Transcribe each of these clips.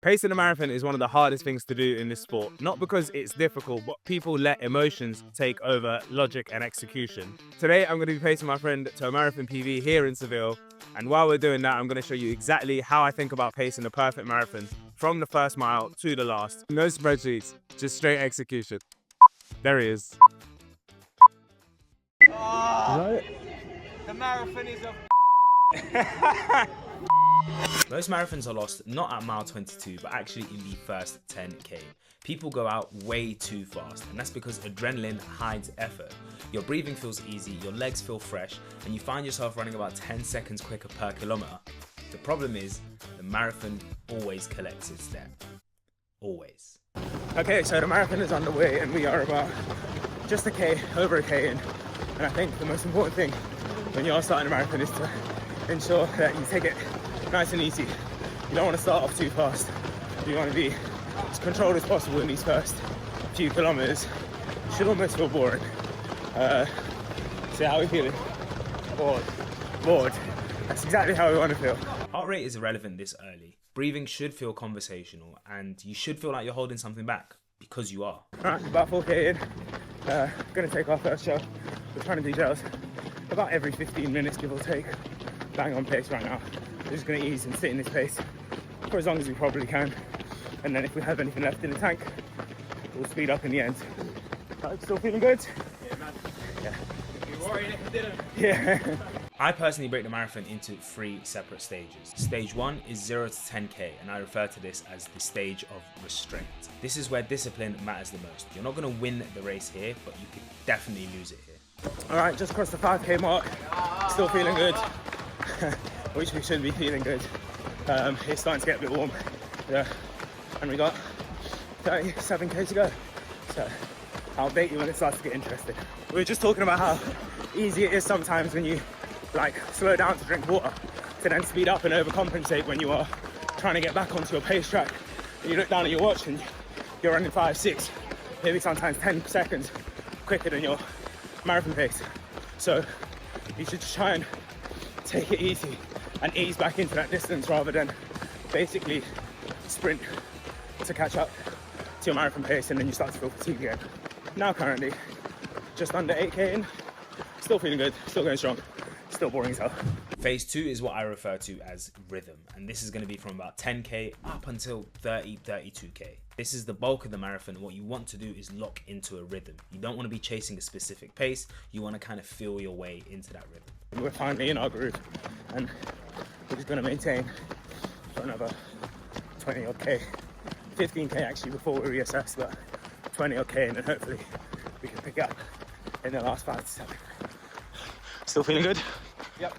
Pacing a marathon is one of the hardest things to do in this sport, not because it's difficult, but people let emotions take over logic and execution. Today, I'm going to be pacing my friend to a marathon PB here in Seville, and while we're doing that, I'm going to show you exactly how I think about pacing a perfect marathon from the first mile to the last. No spreadsheets, just straight execution. There he is. Oh, the marathon is a Most marathons are lost not at mile 22, but actually in the first 10k. People go out way too fast, and that's because adrenaline hides effort. Your breathing feels easy, your legs feel fresh, and you find yourself running about 10 seconds quicker per kilometer. The problem is, the marathon always collects its debt. Always. Okay, so the marathon is underway, and we are about just a K, over a K in. And I think the most important thing when you're starting a marathon is to ensure that you take it nice and easy. You don't want to start off too fast. You want to be as controlled as possible in these first few kilometers. You should almost feel boring. So how are we feeling? Bored. Bored. That's exactly how we want to feel. Heart rate is irrelevant this early. Breathing should feel conversational, and you should feel like you're holding something back, because you are. Alright, about 4K in. Gonna take our first show. We're trying to do gels about every 15 minutes, give or take. Bang on pace right now. We're just gonna ease and sit in this pace for as long as we probably can. And then if we have anything left in the tank, we'll speed up in the end. Still feeling good? yeah, man. Yeah. You're worried if you didn't. Yeah. I personally break the marathon into 3 separate stages. Stage 1 is 0 to 10k, and I refer to this as the stage of restraint. This is where discipline matters the most. You're not going to win the race here, but you could definitely lose it here. Alright, just crossed the 5K mark. Still feeling good. Which we should be feeling good. It's starting to get a bit warm. Yeah. And we got 37k to go. So I'll update you when it starts to get interesting. We were just talking about how easy it is sometimes when you slow down to drink water, to then speed up and overcompensate when you are trying to get back onto your pace track. And you look down at your watch and you're running 5, 6, maybe sometimes 10 seconds quicker than your marathon pace. So you should just try and take it easy and ease back into that distance rather than basically sprint to catch up to your marathon pace, and then you start to feel fatigued again. Now currently just under 8k in, still feeling good, still going strong, still boring as hell. Phase 2 is what I refer to as rhythm, and this is going to be from about 10k up until 32k. This is the bulk of the marathon. What you want to do is lock into a rhythm. You don't want to be chasing a specific pace, you want to kind of feel your way into that rhythm. We're finally in our groove, and we're just going to maintain for another 20 odd k, 15k actually before we reassess, but 20 odd k, and then hopefully we can pick it up in the last 5 to 7. Still feeling good? Yep.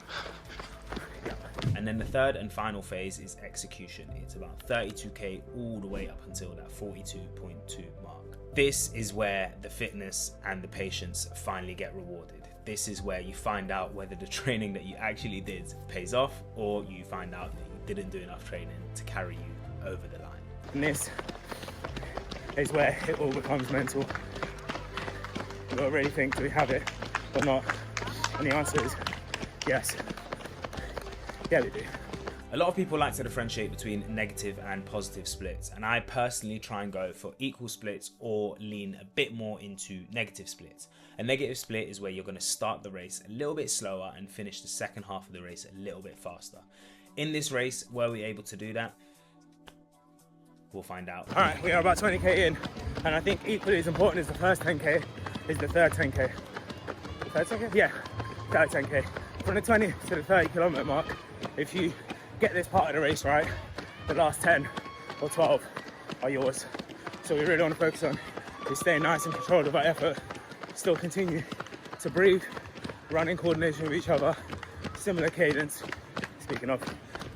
And then the third and final phase is execution. It's about 32k all the way up until that 42.2 mark. This is where the fitness and the patience finally get rewarded. This is where you find out whether the training that you actually did pays off, or you find out that you didn't do enough training to carry you over the line. And this is where it all becomes mental. You don't really think, do we have it or not? And the answer is yes. Yeah, we do. A lot of people like to differentiate between negative and positive splits, and I personally try and go for equal splits or lean a bit more into negative splits. A negative split is where you're going to start the race a little bit slower and finish the second half of the race a little bit faster. In this race, were we able to do that? We'll find out. All right, we are about 20k in, and I think equally as important as the first 10k is the third 10k. The third 10k? Yeah, third 10k. From the 20 to the 30 kilometer mark, if you get this part of the race right, the last 10 or 12 are yours. So we really want to focus on is staying nice and controlled of our effort, still continue to breathe, run in coordination with each other, similar cadence, speaking of,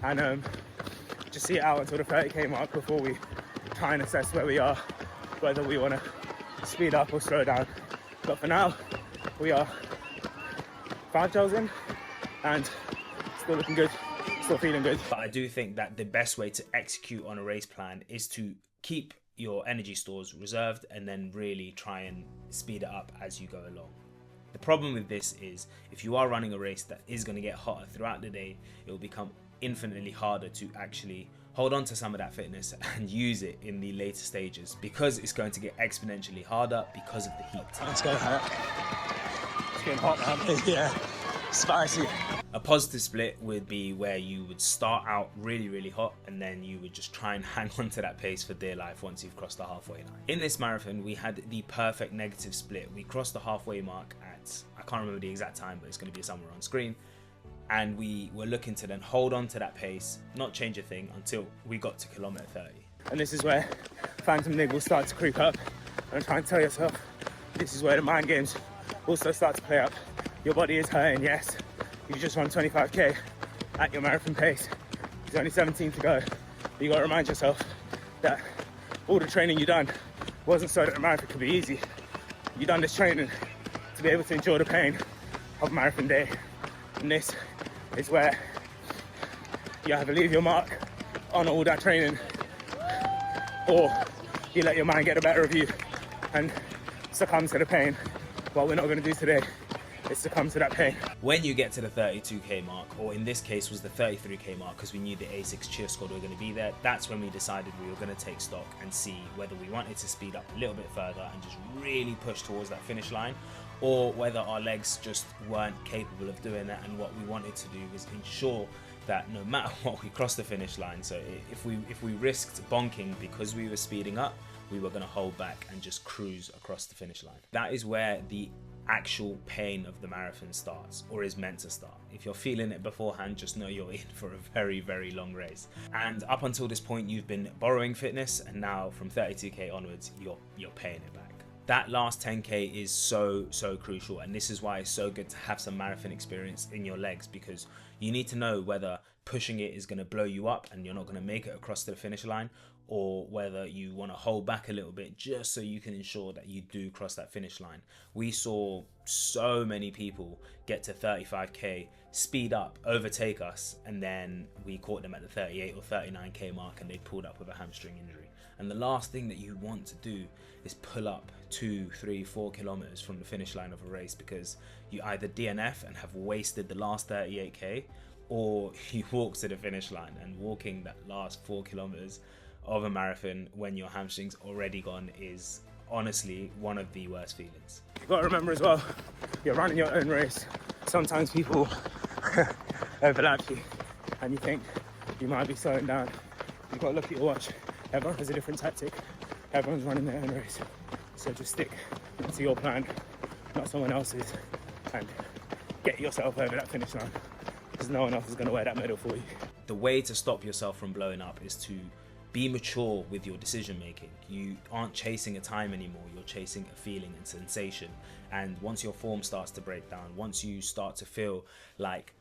and just see it out until the 30k mark before we try and assess where we are, whether we want to speed up or slow down. But for now, we are 5 gels in and still looking good, still feeling good. But I do think that the best way to execute on a race plan is to keep your energy stores reserved and then really try and speed it up as you go along. The problem with this is if you are running a race that is going to get hotter throughout the day, it will become infinitely harder to actually hold on to some of that fitness and use it in the later stages, because it's going to get exponentially harder because of the heat. Let's go. It's getting hot now. Yeah, spicy. A positive split would be where you would start out really, really hot, and then you would just try and hang on to that pace for dear life once you've crossed the halfway line. In this marathon, we had the perfect negative split. We crossed the halfway mark at, I can't remember the exact time, but it's going to be somewhere on screen. And we were looking to then hold on to that pace, not change a thing until we got to kilometer 30. And this is where phantom niggles start to creep up. And try and tell yourself, this is where the mind games also start to play up. Your body is hurting, yes. You just run 25k at your marathon pace. There's only 17 to go. You got to remind yourself that all the training you done wasn't so that the marathon could be easy. You done this training to be able to endure the pain of marathon day. And this is where you either leave your mark on all that training, or you let your mind get the better of you and succumb to the pain. What we're not going to do today is succumb to that pain. When you get to the 32k mark, or in this case was the 33k mark, because we knew the A6 cheer squad were going to be there, that's when we decided we were going to take stock and see whether we wanted to speed up a little bit further and just really push towards that finish line, or whether our legs just weren't capable of doing that. And what we wanted to do was ensure that no matter what, we crossed the finish line. So if we risked bonking because we were speeding up, we were going to hold back and just cruise across the finish line. That is where the actual pain of the marathon starts, or is meant to start. If you're feeling it beforehand, just know you're in for a very, very long race. And up until this point, you've been borrowing fitness, and now from 32k onwards, you're paying it back. That last 10k is so crucial, and this is why it's so good to have some marathon experience in your legs, because you need to know whether pushing it is going to blow you up and you're not going to make it across to the finish line, or whether you want to hold back a little bit just so you can ensure that you do cross that finish line. We saw so many people get to 35k, speed up, overtake us, and then we caught them at the 38 or 39k mark and they pulled up with a hamstring injury. And the last thing that you want to do is pull up 2, 3, 4 kilometers from the finish line of a race, because you either DNF and have wasted the last 38k, or you walk to the finish line. And walking that last 4 kilometers of a marathon when your hamstring's already gone is honestly one of the worst feelings. You've got to remember as well, you're running your own race. Sometimes people overlap you and you think you might be slowing down. You've got to look at your watch. Everyone has a different tactic. Everyone's running their own race. So just stick to your plan, not someone else's, and get yourself over that finish line, because no one else is going to wear that medal for you. The way to stop yourself from blowing up is to be mature with your decision making. You aren't chasing a time anymore, you're chasing a feeling and sensation. And once your form starts to break down, once you start to feel like,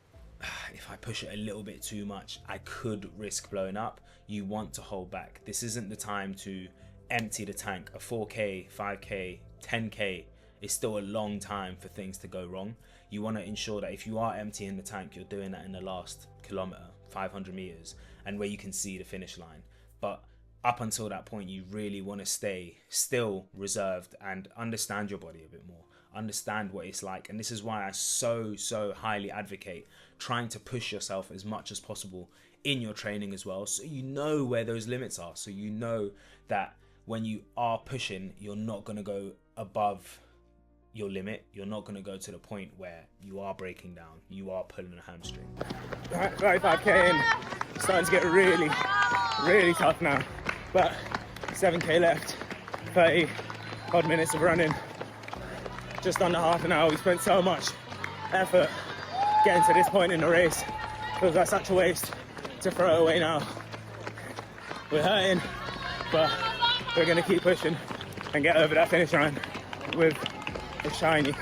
if I push it a little bit too much, I could risk blowing up, you want to hold back. This isn't the time to empty the tank. A 4k, 5k, 10k is still a long time for things to go wrong. You want to ensure that if you are emptying the tank, you're doing that in the last kilometer, 500 meters, and where you can see the finish line. But up until that point, you really want to stay still, reserved, and understand your body a bit more, understand what it's like. And this is why I so highly advocate trying to push yourself as much as possible in your training as well, so you know where those limits are, so you know that when you are pushing, you're not going to go above your limit. You're not going to go to the point where you are breaking down, you are pulling a hamstring. 35k in, starting to get really tough now, but 7k left, 30 odd minutes of running, just under half an hour. We spent so much effort getting to this point in the race. Feels like such a waste to throw it away now. We're hurting, but we're going to keep pushing and get over that finish line with a shiny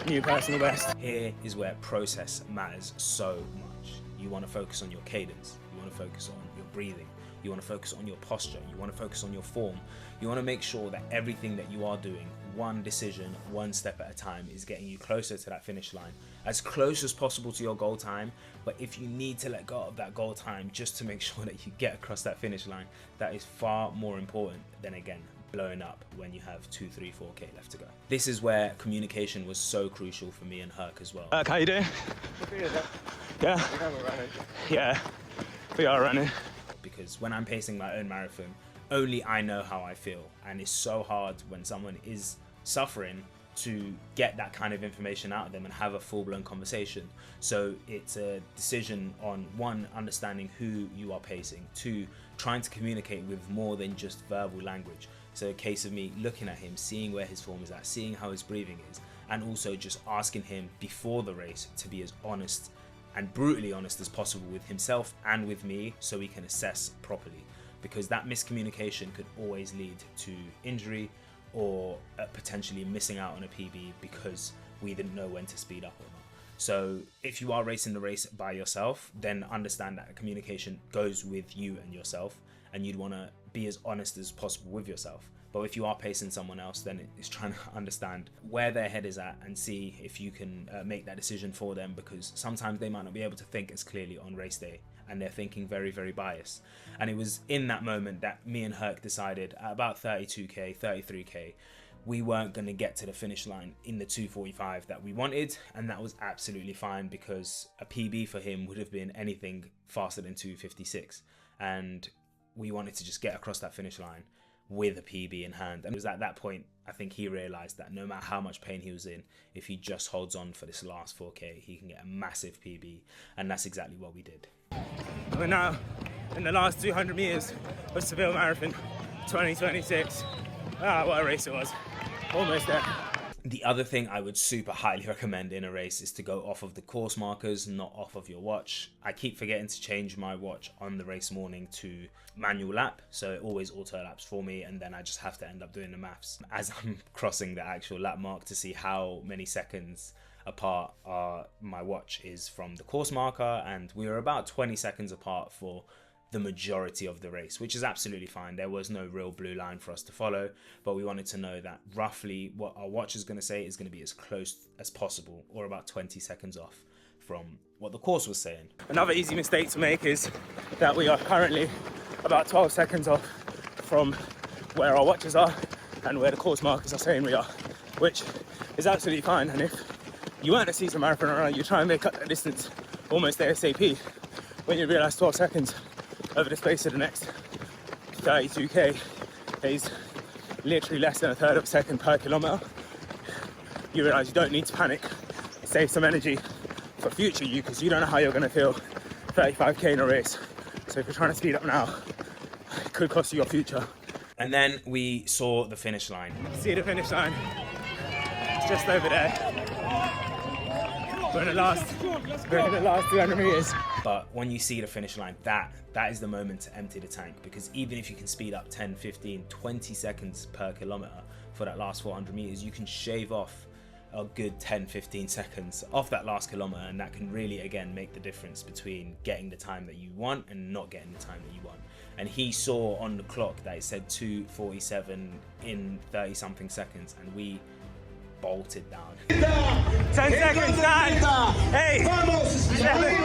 new personal best. Here is where process matters so much. You want to focus on your cadence, you want to focus on your breathing, you want to focus on your posture, you want to focus on your form. You want to make sure that everything that you are doing, one decision, one step at a time, is getting you closer to that finish line, as close as possible to your goal time. But if you need to let go of that goal time just to make sure that you get across that finish line, that is far more important than, again, blowing up when you have 2, 3, 4k left to go. This is where communication was so crucial for me and Herc as well. How you doing? Yeah? Yeah, we are running. because when I'm pacing my own marathon, only I know how I feel, and it's so hard when someone is suffering to get that kind of information out of them and have a full-blown conversation. So it's a decision on, one, understanding who you are pacing, two, trying to communicate with more than just verbal language. So a case of me looking at him, seeing where his form is at, seeing how his breathing is, and also just asking him before the race to be as honest and brutally honest as possible with himself and with me, so we can assess properly, because that miscommunication could always lead to injury or potentially missing out on a PB because we didn't know when to speed up or not. So if you are racing the race by yourself, then understand that communication goes with you and yourself, and you'd want to be as honest as possible with yourself. But if you are pacing someone else, then it's trying to understand where their head is at and see if you can make that decision for them, because sometimes they might not be able to think as clearly on race day, and they're thinking very, very biased. And it was in that moment that me and Herc decided at about 32k, 33k, we weren't going to get to the finish line in the 2:45 that we wanted, and that was absolutely fine, because a PB for him would have been anything faster than 2:56, and we wanted to just get across that finish line with a PB in hand. And it was at that point I think he realized that no matter how much pain he was in, if he just holds on for this last 4k, he can get a massive PB, and that's exactly what we did. We're now in the last 200 meters of Seville Marathon 2026. What a race it was. Almost there. The other thing I would super highly recommend in a race is to go off of the course markers, not off of your watch. I keep forgetting to change my watch on the race morning to manual lap, so it always auto laps for me, and then I just have to end up doing the maths as I'm crossing the actual lap mark to see how many seconds apart my watch is from the course marker, and we were about 20 seconds apart for the majority of the race, which is absolutely fine. There was no real blue line for us to follow, but we wanted to know that roughly what our watch is going to say is going to be as close as possible, or about 20 seconds off from what the course was saying. Another easy mistake to make is that we are currently about 12 seconds off from where our watches are and where the course markers are saying we are, which is absolutely fine. And if you weren't a seasoned marathon runner, you try and make up that distance almost ASAP. When you realise 12 seconds over the space of the next 32k is literally less than a third of a second per kilometre, you realise you don't need to panic. Save some energy for future you, because you don't know how you're going to feel 35k in a race. So if you're trying to speed up now, it could cost you your future. And then we saw the finish line. See the finish line? It's just over there. We're in the last 200 meters. But when you see the finish line, that is the moment to empty the tank, because even if you can speed up 10, 15, 20 seconds per kilometer for that last 400 meters, you can shave off a good 10, 15 seconds off that last kilometer, and that can really, again, make the difference between getting the time that you want and not getting the time that you want. And he saw on the clock that it said 2:47 in 30 something seconds, and we bolted down. 10 seconds, 9, 8, 7.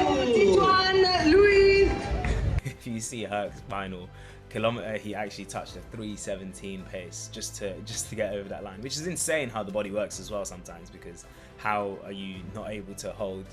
If you see Herc's final kilometer, he actually touched a 3:17 pace just to get over that line, which is insane how the body works as well sometimes, because how are you not able to hold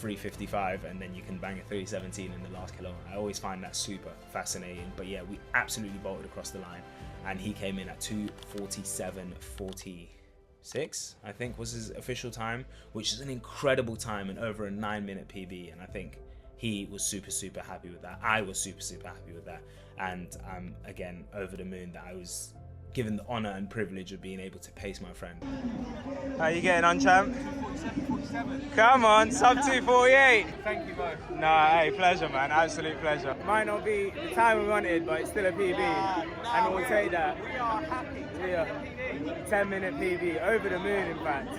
3:55 and then you can bang a 3:17 in the last kilometer? I always find that super fascinating. But yeah, we absolutely bolted across the line, and he came in at 2:47.46, I think was his official time, which is an incredible time and over a 9-minute PB. And I think he was super happy with that. I was super happy with that, and I'm again over the moon that I was given the honor and privilege of being able to pace my friend. How you getting on, champ? Come on, sub 2:48. Thank you both. Nah, hey, pleasure, man. Absolute pleasure. Might not be the time we wanted, but it's still a PB, and we'll take that. We are happy. Yeah, 10-minute PB, over the moon, in fact.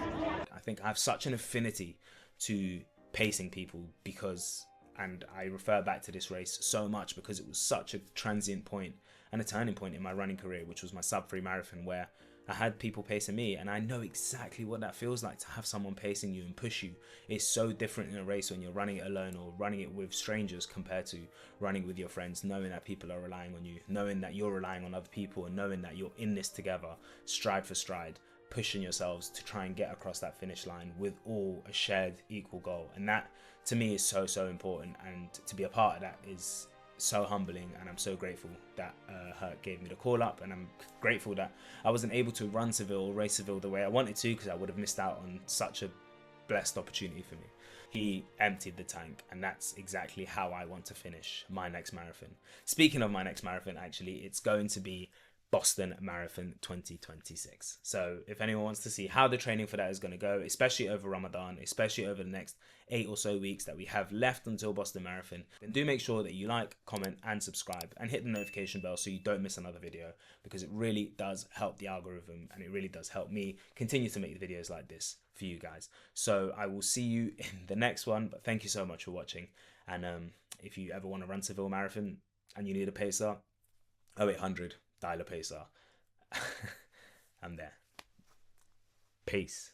I think I have such an affinity to pacing people because, and I refer back to this race so much because it was such a transient point and a turning point in my running career, which was my sub-3 marathon, where I had people pacing me, and I know exactly what that feels like to have someone pacing you and push you. It's so different in a race when you're running it alone or running it with strangers compared to running with your friends, knowing that people are relying on you, knowing that you're relying on other people, and knowing that you're in this together, stride for stride, pushing yourselves to try and get across that finish line with all a shared equal goal. And that to me is so important, and to be a part of that is so humbling, and I'm so grateful that Herc gave me the call up, and I'm grateful that I wasn't able to run Seville or race Seville the way I wanted to, because I would have missed out on such a blessed opportunity for me. He emptied the tank, and that's exactly how I want to finish my next marathon. Speaking of my next marathon, actually, it's going to be Boston Marathon 2026. So if anyone wants to see how the training for that is going to go, especially over Ramadan, especially over the next 8 or so weeks that we have left until Boston Marathon, then do make sure that you like, comment and subscribe, and hit the notification bell so you don't miss another video, because it really does help the algorithm, and it really does help me continue to make the videos like this for you guys. So I will see you in the next one, but thank you so much for watching. And if you ever want to run Seville Marathon and you need a pacer, 0800 dial a pacer. I'm there. Peace.